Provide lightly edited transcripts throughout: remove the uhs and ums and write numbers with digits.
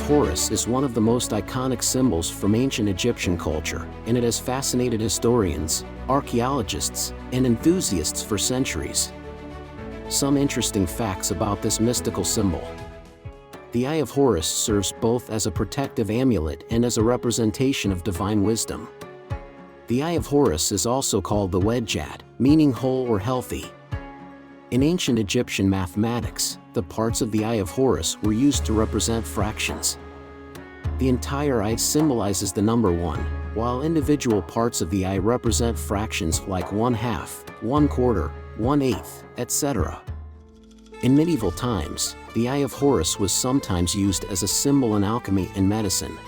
Horus is one of the most iconic symbols from ancient Egyptian culture, and it has fascinated historians, archaeologists, and enthusiasts for centuries. Some interesting facts about this mystical symbol. The Eye of Horus serves both as a protective amulet and as a representation of divine wisdom. The Eye of Horus is also called the Wedjat, meaning whole or healthy. In ancient Egyptian mathematics, the parts of the Eye of Horus were used to represent fractions. The entire eye symbolizes the number 1, while individual parts of the eye represent fractions like 1/2, 1/4, 1/8, etc. In medieval times, the Eye of Horus was sometimes used as a symbol in alchemy and medicine.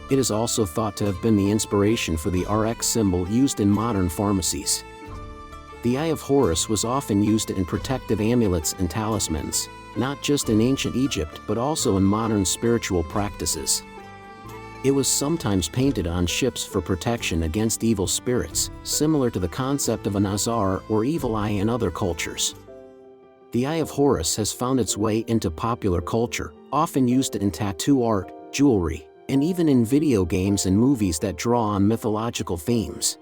It is also thought to have been the inspiration for the RX symbol used in modern pharmacies. The Eye of Horus was often used in protective amulets and talismans, not just in ancient Egypt but also in modern spiritual practices. It was sometimes painted on ships for protection against evil spirits, similar to the concept of a Nazar or evil eye in other cultures. The Eye of Horus has found its way into popular culture, often used in tattoo art, jewelry, and even in video games and movies that draw on mythological themes.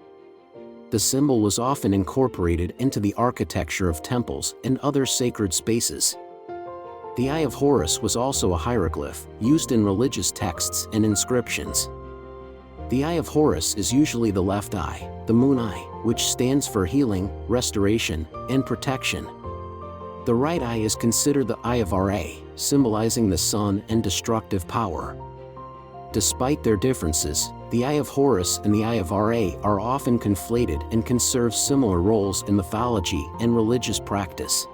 The symbol was often incorporated into the architecture of temples and other sacred spaces. The Eye of Horus was also a hieroglyph, used in religious texts and inscriptions. The Eye of Horus is usually the left eye, the moon eye, which stands for healing, restoration, and protection. The right eye is considered the Eye of Ra, symbolizing the sun and destructive power. Despite their differences, the Eye of Horus and the Eye of Ra are often conflated and can serve similar roles in mythology and religious practice.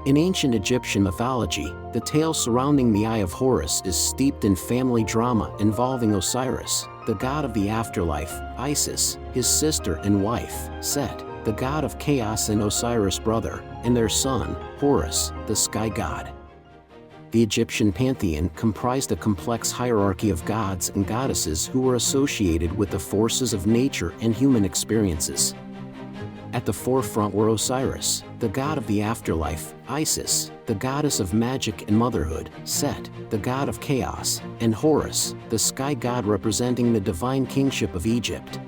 In ancient Egyptian mythology, the tale surrounding the Eye of Horus is steeped in family drama involving Osiris, the god of the afterlife, Isis, his sister and wife, Set, the god of chaos and Osiris' brother, and their son, Horus, the sky god. The Egyptian pantheon comprised a complex hierarchy of gods and goddesses who were associated with the forces of nature and human experiences. At the forefront were Osiris, the god of the afterlife, Isis, the goddess of magic and motherhood, Set, the god of chaos, and Horus, the sky god representing the divine kingship of Egypt.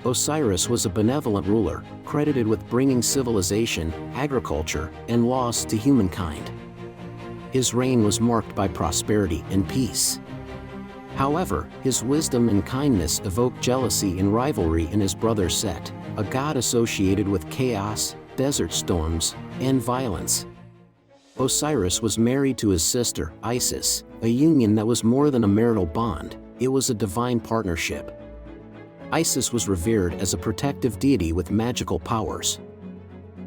Osiris was a benevolent ruler, credited with bringing civilization, agriculture, and laws to humankind. His reign was marked by prosperity and peace. However, his wisdom and kindness evoked jealousy and rivalry in his brother Set, a god associated with chaos, desert storms, and violence. Osiris was married to his sister, Isis, a union that was more than a marital bond, it was a divine partnership. Isis was revered as a protective deity with magical powers.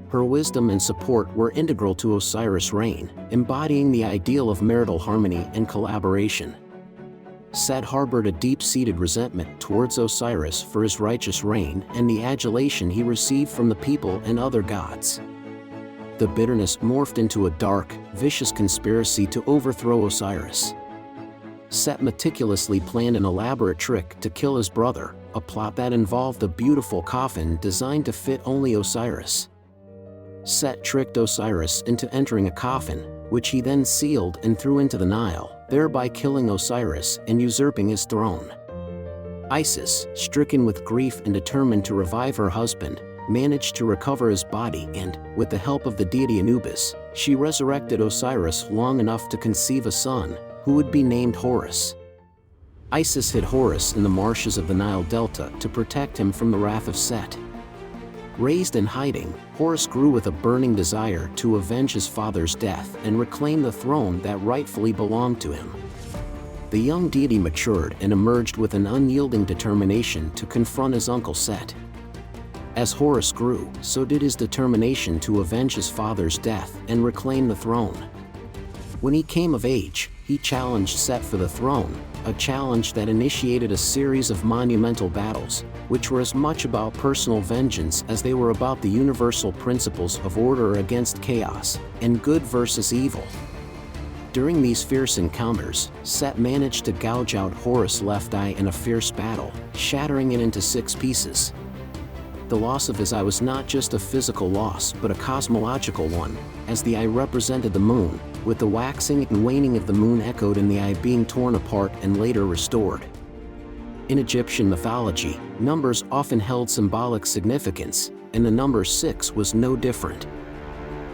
Her wisdom and support were integral to Osiris' reign, embodying the ideal of marital harmony and collaboration. Set harbored a deep-seated resentment towards Osiris for his righteous reign and the adulation he received from the people and other gods. The bitterness morphed into a dark, vicious conspiracy to overthrow Osiris. Set meticulously planned an elaborate trick to kill his brother, a plot that involved a beautiful coffin designed to fit only Osiris. Set tricked Osiris into entering a coffin, which he then sealed and threw into the Nile, thereby killing Osiris and usurping his throne. Isis, stricken with grief and determined to revive her husband, managed to recover his body and, with the help of the deity Anubis, she resurrected Osiris long enough to conceive a son, who would be named Horus. Isis hid Horus in the marshes of the Nile Delta to protect him from the wrath of Set. Raised in hiding, Horus grew with a burning desire to avenge his father's death and reclaim the throne that rightfully belonged to him. The young deity matured and emerged with an unyielding determination to confront his uncle Set. As Horus grew, so did his determination to avenge his father's death and reclaim the throne. When he came of age, he challenged Set for the throne, a challenge that initiated a series of monumental battles, which were as much about personal vengeance as they were about the universal principles of order against chaos, and good versus evil. During these fierce encounters, Set managed to gouge out Horus' left eye in a fierce battle, shattering it into 6 pieces. the loss of his eye was not just a physical loss but a cosmological one, as the eye represented the moon, with the waxing and waning of the moon echoed in the eye being torn apart and later restored. In Egyptian mythology, numbers often held symbolic significance, and the number 6 was no different.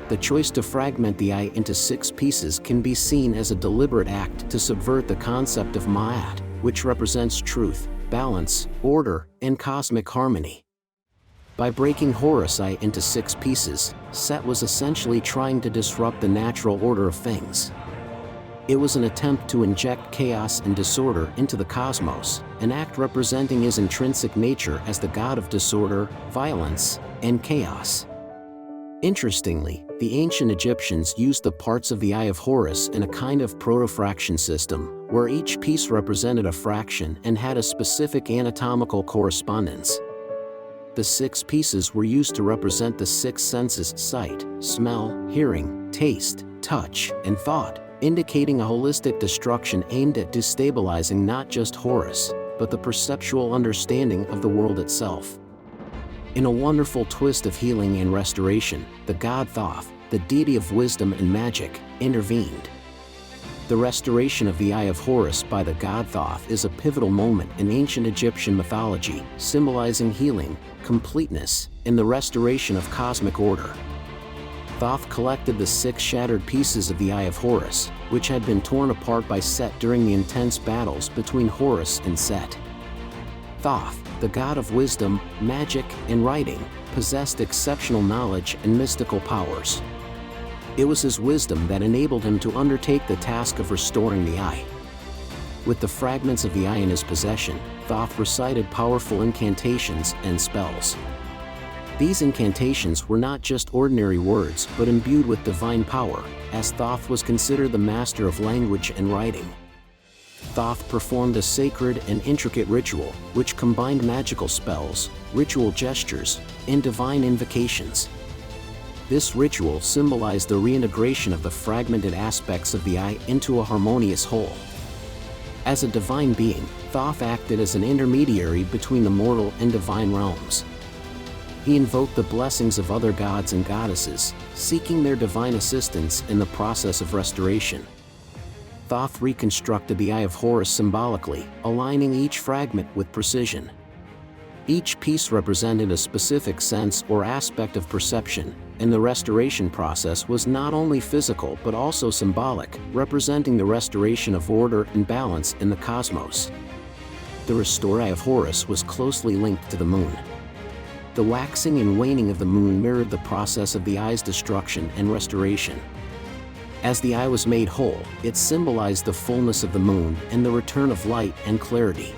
The choice to fragment the eye into 6 pieces can be seen as a deliberate act to subvert the concept of Ma'at, which represents truth, balance, order, and cosmic harmony. By breaking Horus' eye into 6 pieces, Set was essentially trying to disrupt the natural order of things. It was an attempt to inject chaos and disorder into the cosmos, an act representing his intrinsic nature as the god of disorder, violence, and chaos. Interestingly, the ancient Egyptians used the parts of the Eye of Horus in a kind of protofraction system, where each piece represented a fraction and had a specific anatomical correspondence. The 6 pieces were used to represent the 6 senses: sight, smell, hearing, taste, touch, and thought, indicating a holistic destruction aimed at destabilizing not just Horus, but the perceptual understanding of the world itself. In a wonderful twist of healing and restoration, the god Thoth, the deity of wisdom and magic, intervened. The restoration of the Eye of Horus by the god Thoth is a pivotal moment in ancient Egyptian mythology, symbolizing healing, completeness, and the restoration of cosmic order. Thoth collected the 6 shattered pieces of the Eye of Horus, which had been torn apart by Set during the intense battles between Horus and Set. Thoth, the god of wisdom, magic, and writing, possessed exceptional knowledge and mystical powers. It was his wisdom that enabled him to undertake the task of restoring the eye. With the fragments of the eye in his possession, Thoth recited powerful incantations and spells. These incantations were not just ordinary words but imbued with divine power, as Thoth was considered the master of language and writing. Thoth performed a sacred and intricate ritual, which combined magical spells, ritual gestures, and divine invocations. This ritual symbolized the reintegration of the fragmented aspects of the eye into a harmonious whole. As a divine being, Thoth acted as an intermediary between the mortal and divine realms. He invoked the blessings of other gods and goddesses, seeking their divine assistance in the process of restoration. Thoth reconstructed the Eye of Horus symbolically, aligning each fragment with precision. Each piece represented a specific sense or aspect of perception, and the restoration process was not only physical but also symbolic, representing the restoration of order and balance in the cosmos. The restored Eye of Horus was closely linked to the moon. The waxing and waning of the moon mirrored the process of the eye's destruction and restoration. As the eye was made whole, it symbolized the fullness of the moon and the return of light and clarity.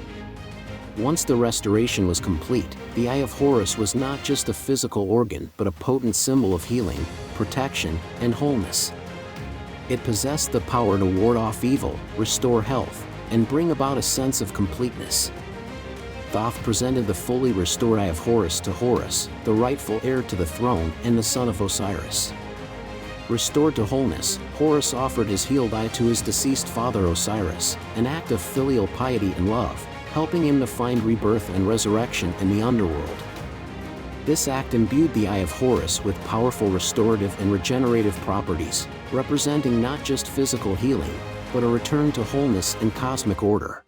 Once the restoration was complete, the Eye of Horus was not just a physical organ but a potent symbol of healing, protection, and wholeness. It possessed the power to ward off evil, restore health, and bring about a sense of completeness. Thoth presented the fully restored Eye of Horus to Horus, the rightful heir to the throne and the son of Osiris. Restored to wholeness, Horus offered his healed eye to his deceased father Osiris, an act of filial piety and love, helping him to find rebirth and resurrection in the underworld. This act imbued the Eye of Horus with powerful restorative and regenerative properties, representing not just physical healing, but a return to wholeness and cosmic order.